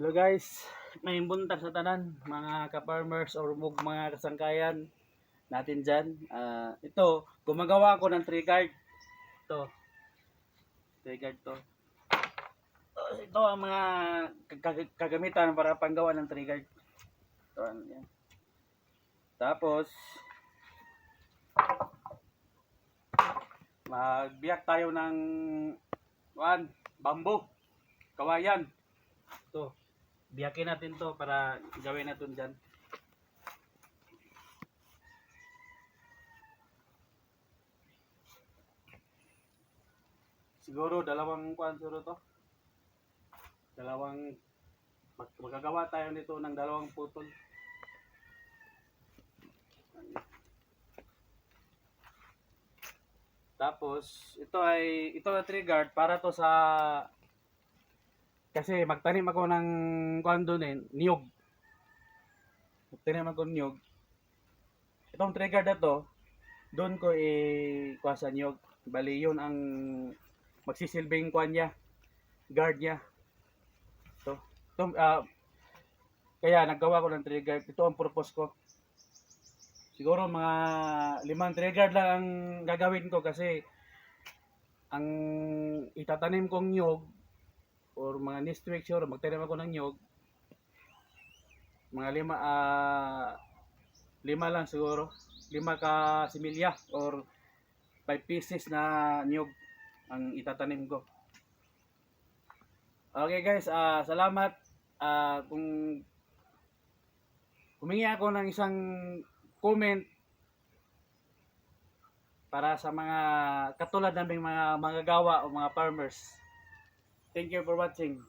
Hello guys, may buntag sa tanan, mga ka-farmers or mga kasangkayan natin dyan. Ito, gumagawa ako ng tree guard. Ito, tree guard to. Ito ang mga kagamitan para panggawa ng tree guard. Ito, yan. Tapos, magbiyak tayo ng bamboo, kawayan. Ito, biyakin natin to para gawin natin dyan. Siguro dalawang siguro to. Magagawa tayo nito ng dalawang putol. Tapos ito na tree guard para to sa kasi magtanim ako ng niyog. Magtanim ako ng niyog. Itong tree guard na to, doon ko kuha sa niyog. Bali yun ang magsisilbing kuha niya, guard niya. Kaya naggawa ko ng tree guard. Ito ang purpose ko. Siguro mga 5 tree guard lang ang gagawin ko kasi ang itatanim kong nyog or mga next week sure magtanim ako ng nyog. Mga 5 lang siguro. 5 ka similya or 5 pieces na nyog ang itatanim ko. Okay guys, salamat. Kung humingi ako ng isang comment para sa mga katulad naming mga manggagawa o mga farmers. Thank you for watching.